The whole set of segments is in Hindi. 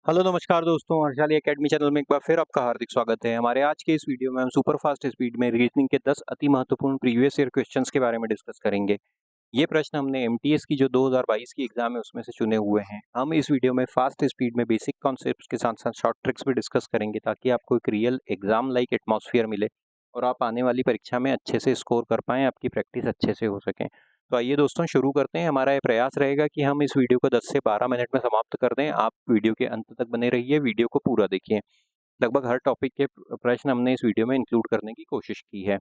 हेलो नमस्कार दोस्तों, हर्षाली एकेडमी चैनल में एक बार फिर आपका हार्दिक स्वागत है। हमारे आज के इस वीडियो में हम सुपर फास्ट स्पीड में रीजनिंग के 10 अति महत्वपूर्ण प्रीवियस ईयर क्वेश्चंस के बारे में डिस्कस करेंगे। ये प्रश्न हमने एमटीएस की जो 2022 की एग्जाम है उसमें से चुने हुए हैं। हम इस वीडियो में फास्ट स्पीड में बेसिक कॉन्सेप्ट्स के साथ साथ शॉर्ट ट्रिक्स भी डिस्कस करेंगे ताकि आपको एक रियल एग्जाम लाइक एटमॉस्फेयर मिले और आप आने वाली परीक्षा में अच्छे से स्कोर कर पाएँ, आपकी प्रैक्टिस अच्छे से हो सके। तो आइए दोस्तों शुरू करते हैं। हमारा ये प्रयास रहेगा कि हम इस वीडियो को 10 से 12 मिनट में समाप्त कर दें। आप वीडियो के अंत तक बने रहिए, वीडियो को पूरा देखिए। लगभग हर टॉपिक के प्रश्न हमने इस वीडियो में इंक्लूड करने की कोशिश की है।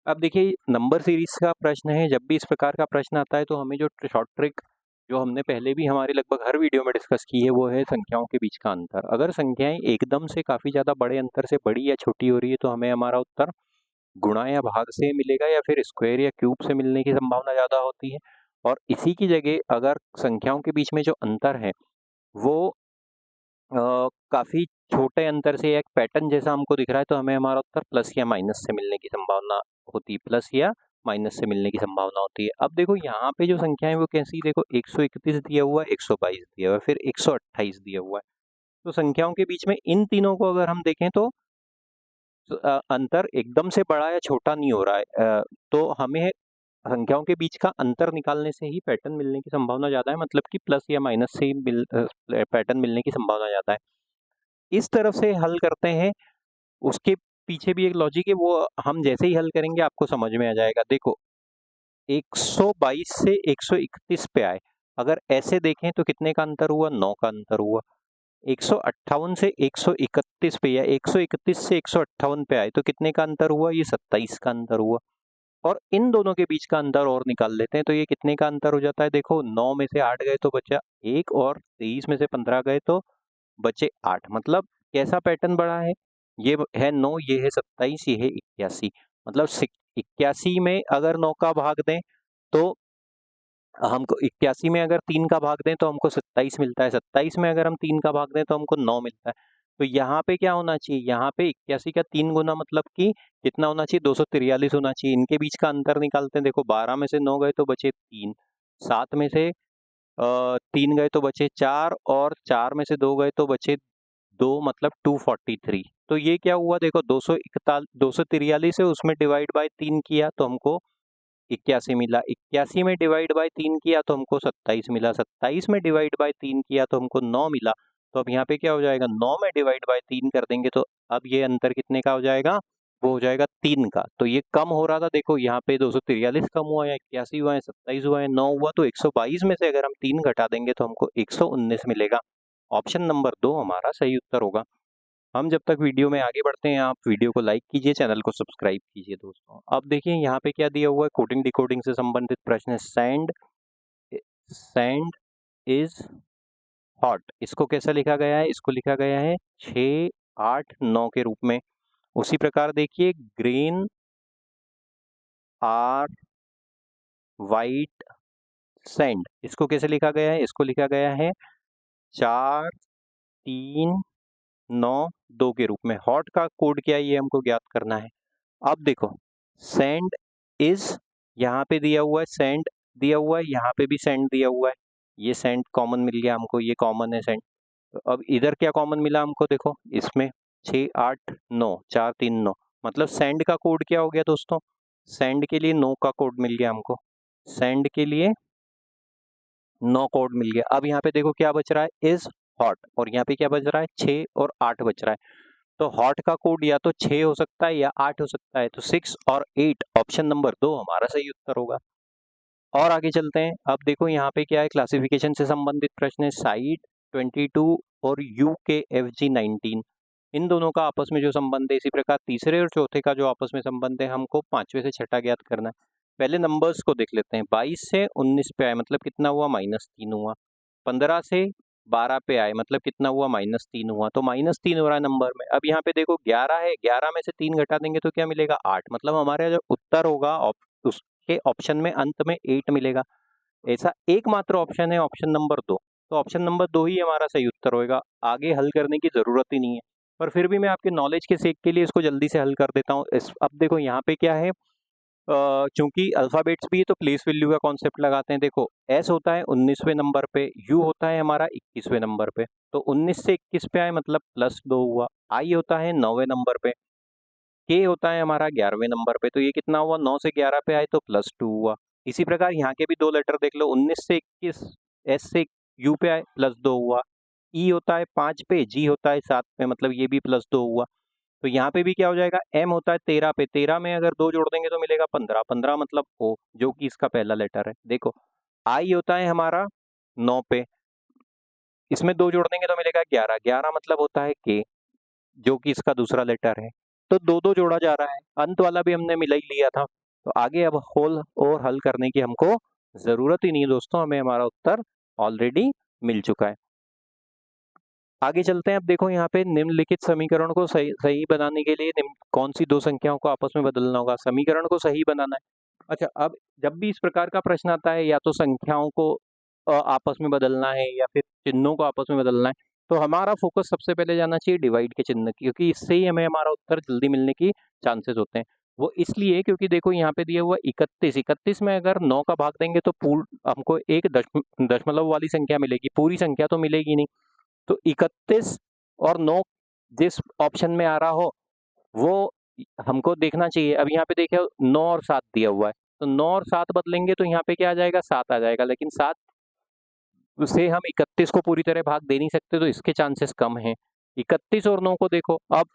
अब देखिए, नंबर सीरीज का प्रश्न है। जब भी इस प्रकार का प्रश्न आता है तो हमें जो शॉर्ट ट्रिक जो हमने पहले भी हमारे लगभग हर वीडियो में डिस्कस की है वो है संख्याओं के बीच का अंतर। अगर संख्याएं एकदम से काफ़ी ज़्यादा बड़े अंतर से बड़ी या छोटी हो रही है तो हमें हमारा उत्तर गुणा या भाग से मिलेगा या फिर स्क्वायर या क्यूब से मिलने की संभावना ज़्यादा होती है। और इसी की जगह अगर संख्याओं के बीच में जो अंतर है वो काफ़ी छोटे अंतर से या एक पैटर्न जैसा हमको दिख रहा है तो हमें हमारा उत्तर प्लस या माइनस से मिलने की संभावना होती है, प्लस या माइनस से मिलने की संभावना होती है। अब देखो यहाँ पे जो संख्याएं वो कैसी, देखो 131 दिया हुआ है, 122 दिया हुआ है, फिर 128 दिया हुआ है। तो संख्याओं के बीच में इन तीनों को अगर हम देखें तो अंतर एकदम से बड़ा या छोटा नहीं हो रहा है। तो हमें संख्याओं के बीच का अंतर निकालने से ही पैटर्न मिलने की संभावना ज़्यादा है, मतलब कि प्लस या माइनस से ही पैटर्न मिलने की संभावना ज़्यादा है। इस तरफ से हल करते हैं, उसके पीछे भी एक लॉजिक है, वो हम जैसे ही हल करेंगे आपको समझ में आ जाएगा। देखो 122 से 131 पे आए, अगर ऐसे देखें तो कितने का अंतर हुआ, 9 का अंतर हुआ। 158 से 131 पे या 131 से 158 पे आए तो कितने का अंतर हुआ, ये 27 का अंतर हुआ। और इन दोनों के बीच का अंतर और निकाल लेते हैं तो ये कितने का अंतर हो जाता है, देखो 9 में से 8 गए तो बचा 1 और 23 में से 15 गए तो बचे 8। मतलब कैसा पैटर्न बड़ा है, ये है 9, ये है 27, ये है 81। मतलब 81 में अगर 9 का भाग दें तो हमको 81 में अगर 3 का भाग दें तो हमको 27 मिलता है, 27 में अगर हम 3 का भाग दें तो हमको 9 मिलता है। तो यहाँ पे क्या होना चाहिए, यहाँ पे 81 का 3 गुना मतलब कि कितना होना चाहिए, 243 होना चाहिए। इनके बीच का अंतर निकालते हैं, देखो 12 में से 9 गए तो बचे 3, 7 में से 3 गए तो बचे 4 और 4 में से 2 गए तो बचे 2, मतलब 243। तो ये क्या हुआ, देखो 243 है, उसमें डिवाइड बाय 3 किया तो हमको 81 मिला, 81 में डिवाइड बाय 3 किया तो हमको 27 मिला, 27 में डिवाइड बाय 3 किया तो हमको 9 मिला। तो अब यहाँ पे क्या हो जाएगा, 9 में डिवाइड बाय 3 कर देंगे तो अब ये अंतर कितने का हो जाएगा, वो हो जाएगा 3 का। तो ये कम हो रहा था, देखो यहाँ पे 243 कम हुआ है, 81 हुआ है, 27 हुआ है, 9 हुआ, तो 122 में से अगर हम 3 घटा देंगे तो हमको 119 मिलेगा। ऑप्शन नंबर 2 हमारा सही उत्तर होगा। हम जब तक वीडियो में आगे बढ़ते हैं, आप वीडियो को लाइक कीजिए, चैनल को सब्सक्राइब कीजिए दोस्तों। अब देखिए यहाँ पे क्या दिया हुआ है, कोडिंग डिकोडिंग से संबंधित प्रश्न है। सैंड इज हॉट, इसको कैसे लिखा गया है, इसको लिखा गया है 6, 8, 9 के रूप में। उसी प्रकार देखिए, ग्रीन आर वाइट सैंड, इसको कैसे लिखा गया है, इसको लिखा गया है 4, 3, 9, 2 के रूप में। हॉट का कोड क्या है ये हमको ज्ञात करना है। अब देखो, सेंड इज यहाँ पे दिया हुआ है, सेंड दिया हुआ है, यहाँ पे भी सेंड दिया हुआ है। ये सेंड कॉमन मिल गया हमको, ये कॉमन है सेंड। तो अब इधर क्या कॉमन मिला हमको, देखो इसमें 6, 8, 9, 4, 3, 9, मतलब सेंड का कोड क्या हो गया दोस्तों, सेंड के लिए 9 का कोड मिल गया हमको, सेंड के लिए 9 कोड मिल गया। अब यहाँ पे देखो क्या बच रहा है, इज हॉट, और यहाँ पे क्या बच रहा है, 6 और 8 बच रहा है। तो हॉट का कोड या तो 6 हो सकता है या 8 हो सकता है, तो 6 और 8, ऑप्शन नंबर 2 हमारा सही उत्तर होगा। और आगे चलते हैं। अब देखो यहाँ पे क्या है, क्लासिफिकेशन से संबंधित प्रश्न है। साइड 22 और UKFG19, इन दोनों का आपस में जो संबंध है, इसी प्रकार तीसरे और चौथे का जो आपस में संबंध है हमको पांचवे से छठा ज्ञात करना है। पहले नंबर्स को देख लेते हैं। 22 से 19 पे आए मतलब कितना हुआ, -3 हुआ। 15 से 12 पे आए मतलब कितना हुआ, -3 हुआ। तो -3 हो रहा है नंबर में। अब यहाँ पे देखो 11 है, 11 में से 3 घटा देंगे तो क्या मिलेगा, 8। मतलब हमारा जो उत्तर होगा उसके ऑप्शन में अंत में 8 मिलेगा। ऐसा एकमात्र ऑप्शन है ऑप्शन नंबर 2। तो ऑप्शन नंबर 2 ही हमारा सही उत्तर होगा। आगे हल करने की जरूरत ही नहीं है, पर फिर भी मैं आपके नॉलेज के सेक के लिए इसको जल्दी से हल कर देता हूँ। अब देखो यहाँ पे क्या है, चूंकि अल्फाबेट्स भी है तो प्लेस वैल्यू का कॉन्सेप्ट लगाते हैं। देखो एस होता है 19वें नंबर पे, यू होता है हमारा 21वें नंबर पे, तो 19 से 21 पे आए मतलब +2 हुआ। आई होता है 9वें नंबर पे, के होता है हमारा 11वें नंबर पे, तो ये कितना हुआ 9 से 11 पे आए तो +2 हुआ। इसी प्रकार यहाँ के भी दो लेटर देख लो, 19 से 21 एस से यू पे आए +2 हुआ। ई होता है 5 पे, जी होता है 7 पे, मतलब ये भी +2 हुआ। तो यहाँ पे भी क्या हो जाएगा, एम होता है 13 पे, 13 में अगर 2 जोड़ देंगे तो मिलेगा 15, 15 मतलब ओ, जो कि इसका पहला लेटर है। देखो आई होता है हमारा 9 पे, इसमें 2 जोड़ देंगे तो मिलेगा 11, 11 मतलब होता है के, जो कि इसका दूसरा लेटर है। तो दो दो जोड़ा जा रहा है, अंत वाला भी हमने मिला ही लिया था, तो आगे अब होल और हल करने की हमको जरूरत ही नहीं है दोस्तों, हमें हमारा उत्तर ऑलरेडी मिल चुका है। आगे चलते हैं। अब देखो यहाँ पे निम्नलिखित समीकरण को सही सही बनाने के लिए कौन सी दो संख्याओं को आपस में बदलना होगा, समीकरण को सही बनाना है। अच्छा, अब जब भी इस प्रकार का प्रश्न आता है, या तो संख्याओं को आपस में बदलना है या फिर चिन्हों को आपस में बदलना है, तो हमारा फोकस सबसे पहले जाना चाहिए डिवाइड के चिन्ह की, क्योंकि इससे ही हमें हमारा उत्तर जल्दी मिलने की चांसेस होते हैं। वो इसलिए क्योंकि देखो यहाँ पे दिया हुआ 31, 31 में अगर 9 का भाग देंगे तो हमको एक दशमलव वाली संख्या मिलेगी, पूरी संख्या तो मिलेगी नहीं। तो 31 और 9 जिस ऑप्शन में आ रहा हो वो हमको देखना चाहिए। अब यहाँ पे देखिए 9 और 7 दिया हुआ है, तो 9 और 7 बदलेंगे तो यहाँ पे क्या आ जाएगा, 7 आ जाएगा, लेकिन 7 से हम 31 को पूरी तरह भाग दे नहीं सकते, तो इसके चांसेस कम हैं। 31 और 9 को देखो, अब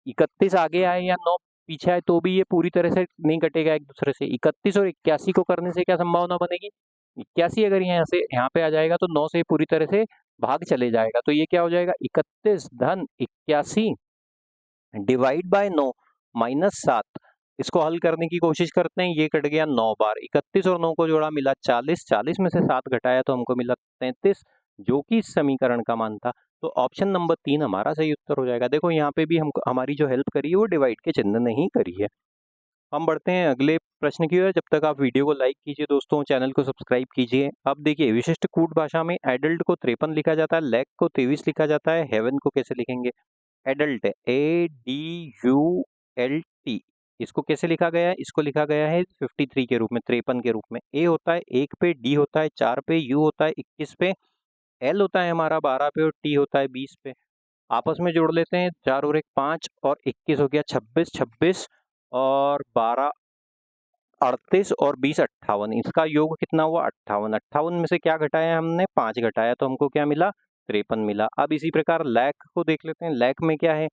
31 आगे आए या 9 पीछे आए तो भी ये पूरी तरह से नहीं कटेगा एक दूसरे से। 31 और 81 को करने से क्या संभावना बनेगी, 81 अगर यहाँ से यहाँ पे आ जाएगा तो 9 से पूरी तरह से भाग चले जाएगा, तो ये क्या हो जाएगा 31 धन 81 डिवाइड बाय 9 -7। इसको हल करने की कोशिश करते हैं, ये कट गया 9 बार, 31 और 9 को जोड़ा मिला 40, 40 में से 7 घटाया तो हमको मिला 33, जो कि इस समीकरण का मान था। तो ऑप्शन नंबर 3 हमारा सही उत्तर हो जाएगा। देखो यहाँ पे भी हम हमारी जो हेल्प करी है वो डिवाइड के चिन्ह ने ही करी है। हम बढ़ते हैं अगले प्रश्न की ओर। जब तक आप वीडियो को लाइक कीजिए दोस्तों, चैनल को सब्सक्राइब कीजिए। अब देखिए विशिष्ट कूट भाषा में एडल्ट को 53 लिखा जाता है, लैक को 23 लिखा जाता है, हेवन को कैसे लिखेंगे। एडल्ट ADULT, इसको कैसे लिखा गया है, इसको लिखा गया है 53 के रूप में, 53 के रूप में। ए होता है 1 पे, डी होता है 4 पे, यू होता है 21 पे, एल होता है हमारा 12 पे और टी होता है 20 पे। आपस में जोड़ लेते हैं, 4 और 1 5 और 21 हो गया 26, 26 और 12 38 और 20 58, इसका योग कितना हुआ 58। 58 में से क्या घटाया हमने, 5 घटाया, तो हमको क्या मिला 53 मिला। अब इसी प्रकार लैक को देख लेते हैं। लैक में क्या है,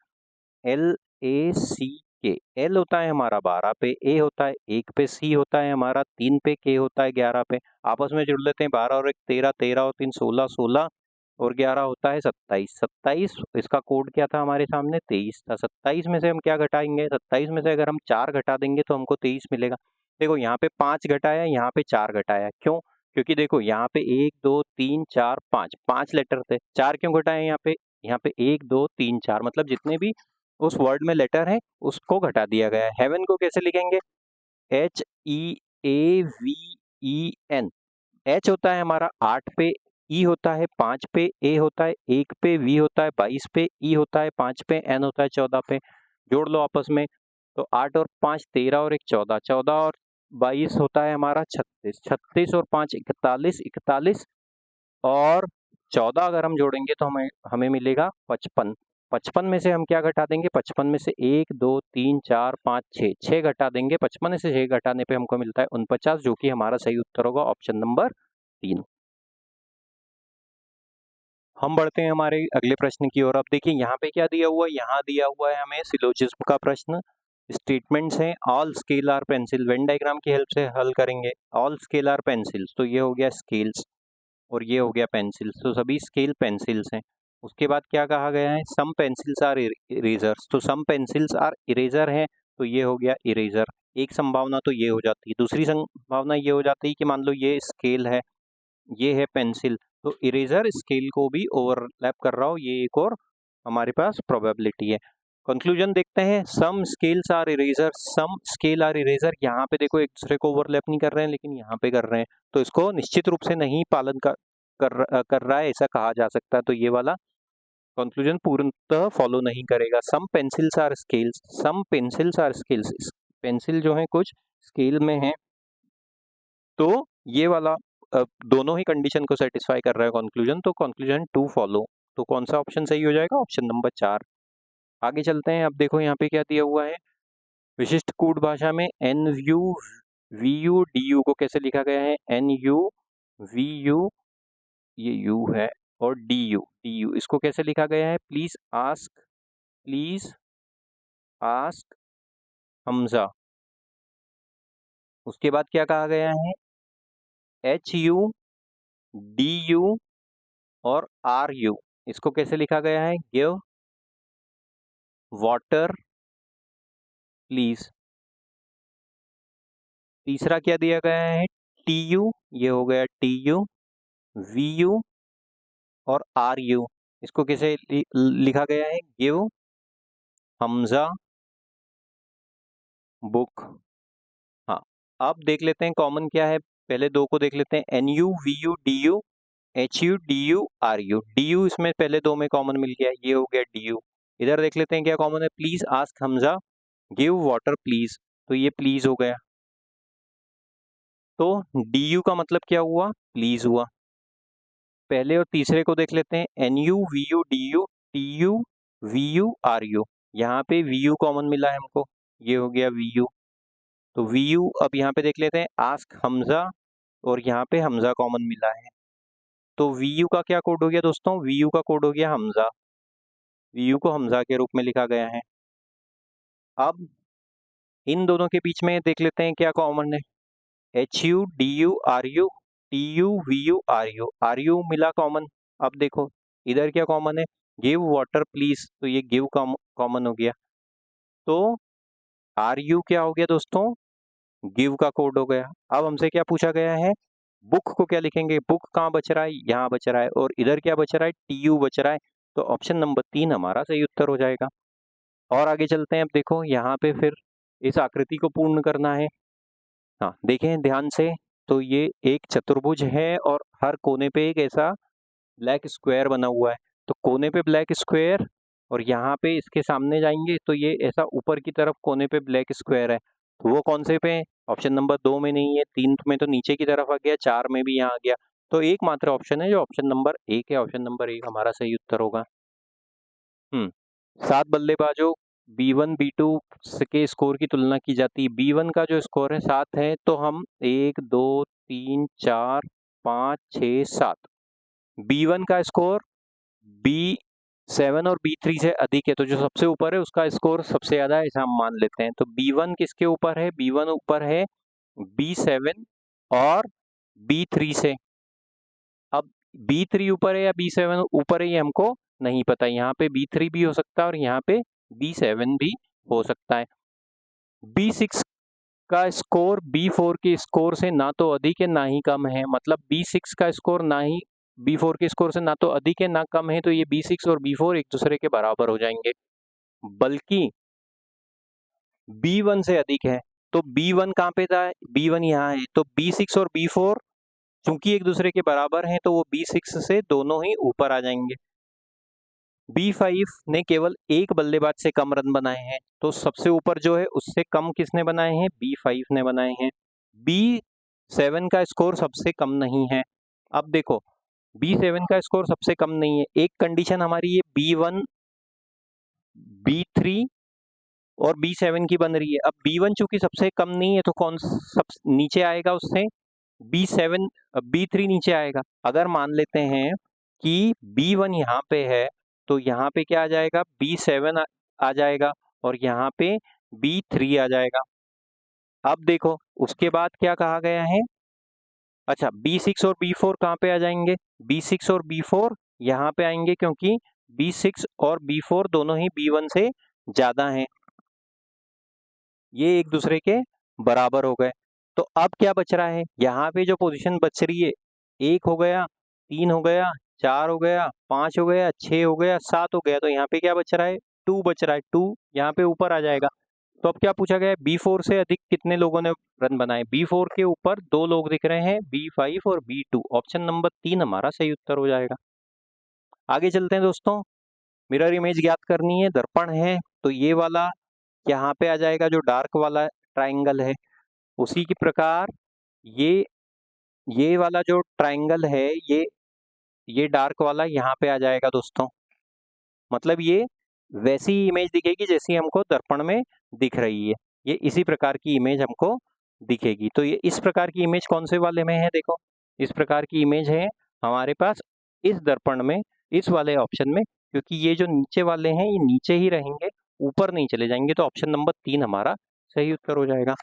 LACK, एल होता है हमारा 12 पे, ए होता है 1 पे, सी होता है हमारा 3 पे, के होता है 11 पे। आपस में जुड़ लेते हैं, 12 और 1 13, 13 और 3 16, 16 और 11 होता है 27, 27। इसका कोड क्या था हमारे सामने, 23 था। 27 में से हम क्या घटाएंगे, 27 में से अगर हम 4 घटा देंगे तो हमको 23 मिलेगा। देखो यहाँ पे 5 घटाया, यहाँ पे 4 घटाया, क्यों, क्योंकि देखो यहाँ पे 1 2 3 4 5, 5 लेटर थे, 4 क्यों घटाए यहाँ पे, यहाँ पे 1 2 3 4 मतलब जितने भी उस वर्ड में लेटर है उसको घटा दिया गया है। हेवन को कैसे लिखेंगे, HEAVEN। एच होता है हमारा 8 पे, ई होता है 5 पे, ए होता है 1 पे, वी होता है 22 पे, ई होता है 5 पे, एन होता है 14 पे। जोड़ लो आपस में, तो 8 और 5 13 और 1 14, 14 और 22 होता है हमारा 36, 36 और 5 41, 41 और 14 अगर हम जोड़ेंगे तो हमें हमें मिलेगा 55। 55 में से हम क्या घटा देंगे, 55 में से 1 2 3 4 5 6, 6 घटा देंगे, 55 में से 6 घटाने पे हमको मिलता है 49, जो कि हमारा सही उत्तर होगा ऑप्शन नंबर 3। हम बढ़ते हैं हमारे अगले प्रश्न की ओर। अब देखिए यहाँ पे क्या दिया हुआ है, यहाँ दिया हुआ है हमें सिलोजिज्म का प्रश्न। स्टेटमेंट्स हैं, all scale are pencil, Venn diagram की हेल्प से हल करेंगे। ऑल स्केल आर पेंसिल्स, तो ये हो गया स्केल्स और ये हो गया पेंसिल्स, तो सभी स्केल पेंसिल्स हैं। उसके बाद क्या कहा गया है, सम पेंसिल्स आर इरेजर्स, तो सम पेंसिल्स आर इरेजर है, तो ये हो गया इरेजर। एक संभावना तो ये हो जाती है, दूसरी संभावना ये हो जाती है कि मान लो ये स्केल है, ये है पेंसिल, तो इरेजर स्केल को भी ओवरलैप कर रहा हो, ये एक और हमारे पास प्रोबेबिलिटी है। कंक्लूजन देखते हैं, some scales are eraser, some scale are eraser. यहाँ पे देखो एक दूसरे को ओवरलैप नहीं कर रहे हैं, लेकिन यहाँ पे कर रहे हैं, तो इसको निश्चित रूप से नहीं पालन कर रहा है ऐसा कहा जा सकता है। तो ये वाला कंक्लूजन पूर्णतः फॉलो नहीं करेगा। Some pencils are scales, some pencils are scales, pencil जो है कुछ स्केल में है, तो ये वाला दोनों ही कंडीशन को सेटिस्फाई कर रहा है कंक्लूजन, तो कंक्लूजन टू फॉलो। तो कौन सा ऑप्शन सही हो जाएगा? Option number 4। आगे चलते हैं। अब देखो यहाँ पे क्या दिया हुआ है, विशिष्ट कूट भाषा में N U V U D U को कैसे लिखा गया है? एन यू वी यू, ये यू है, और डी यू इसको कैसे लिखा गया है? Please ask Hamza. उसके बाद क्या कहा गया है? एच यू डी यू और आर यू इसको कैसे लिखा गया है? Give water please. तीसरा क्या दिया गया है? टी यू, ये हो गया टी यू, वी यू और आर यू इसको कैसे लिखा गया है? Give Hamza book. हाँ, अब देख लेते हैं कॉमन क्या है। पहले दो को देख लेते हैं, N U V U D U, H U D U R U. D U इसमें पहले दो में कॉमन मिल गया, ये हो गया डी यू। इधर देख लेते हैं क्या कॉमन है, please ask Hamza give water please, तो ये प्लीज हो गया। तो डी यू का मतलब क्या हुआ? प्लीज हुआ। पहले और तीसरे को देख लेते हैं, N U V U D U, T U V U R U. यहाँ पे वी यू कॉमन मिला है हमको, ये हो गया वी यू। तो वी यू अब यहाँ पे देख लेते हैं, आस्क हमजा, और यहाँ पे हमजा कॉमन मिला है। तो वी यू का क्या कोड हो गया दोस्तों? वी यू का कोड हो गया हमजा, वी यू को हमजा के रूप में लिखा गया है। अब इन दोनों के बीच में देख लेते हैं क्या कॉमन है। H U D U R U, T U V U R U मिला कॉमन। अब देखो इधर क्या कॉमन है? गिव वाटर प्लीज, तो ये गिव कॉमन हो गया। तो आर यू क्या हो गया दोस्तों? गिव का कोड हो गया। अब हमसे क्या पूछा गया है? बुक को क्या लिखेंगे? बुक कहाँ बच रहा है? यहाँ बच रहा है, और इधर क्या बच रहा है? टी यू बच रहा है। तो ऑप्शन नंबर 3 हमारा सही उत्तर हो जाएगा। और आगे चलते हैं। अब देखो यहाँ पे फिर इस आकृति को पूर्ण करना है। हाँ, देखें ध्यान से, तो ये एक चतुर्भुज है और हर कोने पे एक ऐसा ब्लैक स्क्वायर बना हुआ है। तो कोने पे ब्लैक स्क्वायर, और यहाँ पे इसके सामने जाएंगे तो ये ऐसा ऊपर की तरफ कोने पे ब्लैक स्क्वायर है। तो वो कौन से पे? ऑप्शन नंबर 2 में नहीं है, 3 में तो नीचे की तरफ आ गया, 4 में भी यहाँ आ गया। तो एकमात्र ऑप्शन है जो ऑप्शन नंबर 1 है। ऑप्शन नंबर 1 हमारा सही उत्तर होगा। 7 बल्लेबाजों B1 B2 के स्कोर की तुलना की जाती है। B1 का जो स्कोर है 7 है, तो हम 1 2 3 4 5 6 7, B1 का स्कोर B7 और B3 से अधिक है, तो जो सबसे ऊपर है उसका स्कोर सबसे ज्यादा है, ऐसा हम मान लेते हैं। तो B1 किसके ऊपर है? B1 ऊपर है B7 और B3 से। अब B3 ऊपर है या B7 ऊपर है ये हमको नहीं पता। यहाँ पे B3 भी हो सकता है और यहाँ पे B7 भी हो सकता है। B6 का स्कोर B4 के स्कोर से ना तो अधिक है ना ही कम है, मतलब B6 का स्कोर ना ही B4 के स्कोर से ना तो अधिक है ना कम है, तो ये B6 और B4 एक दूसरे के बराबर हो जाएंगे। बल्कि B1 से अधिक है, तो B1 कहाँ पे था? B1 यहाँ है, तो B6 और B4 चूंकि एक दूसरे के बराबर हैं तो वो B6 से दोनों ही ऊपर आ जाएंगे। B5 ने केवल एक बल्लेबाज से कम रन बनाए हैं, तो सबसे ऊपर जो है उससे कम किसने बनाए हैं? B5 ने बनाए हैं। B7 का स्कोर सबसे कम नहीं है। अब देखो B7 का स्कोर सबसे कम नहीं है, एक कंडीशन हमारी ये B1 B3 और B7 की बन रही है। अब B1 चूंकि सबसे कम नहीं है तो कौन सब नीचे आएगा उससे? B7 B3 नीचे आएगा। अगर मान लेते हैं कि B1 यहाँ पे है तो यहाँ पे क्या आ जाएगा? B7 आ जाएगा और यहाँ पे B3 आ जाएगा। अब देखो उसके बाद क्या कहा गया है? अच्छा, B6 और B4 कहाँ पे आ जाएंगे? B6 और B4 यहाँ पे आएंगे, क्योंकि B6 और B4 दोनों ही B1 से ज्यादा हैं, ये एक दूसरे के बराबर हो गए। तो अब क्या बच रहा है? यहाँ पे जो पोजीशन बच रही है, 1 हो गया, 3 हो गया, 4 हो गया, 5 हो गया, 6 हो गया, 7 हो गया, तो यहाँ पे क्या बच रहा है? 2 बच रहा है। 2 यहाँ पे ऊपर आ जाएगा। तो अब क्या पूछा गया है? B4 से अधिक कितने लोगों ने रन बनाए? B4 के ऊपर 2 लोग दिख रहे हैं, B5 और B2। ऑप्शन नंबर 3 हमारा सही उत्तर हो जाएगा। आगे चलते हैं दोस्तों। मिरर इमेज ज्ञात करनी है, दर्पण है, तो ये वाला यहाँ पे आ जाएगा, जो डार्क वाला ट्राइंगल है, उसी की प्रकार ये वाला जो ट्राइंगल है ये डार्क वाला यहाँ पे आ जाएगा दोस्तों। मतलब ये वैसी इमेज दिखेगी जैसी हमको दर्पण में दिख रही है, ये इसी प्रकार की इमेज हमको दिखेगी। तो ये इस प्रकार की इमेज कौन से वाले में है, देखो इस प्रकार की इमेज है हमारे पास इस दर्पण में, इस वाले ऑप्शन में, क्योंकि ये जो नीचे वाले हैं ये नीचे ही रहेंगे, ऊपर नहीं चले जाएंगे, तो ऑप्शन नंबर 3 हमारा सही उत्तर हो जाएगा।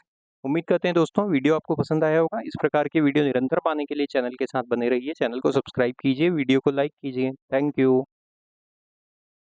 उम्मीद करते हैं दोस्तों वीडियो आपको पसंद आया होगा। इस प्रकार की वीडियो निरंतर पाने के लिए चैनल के साथ बने रहिए, चैनल को सब्सक्राइब कीजिए, वीडियो को लाइक कीजिए। Thank you.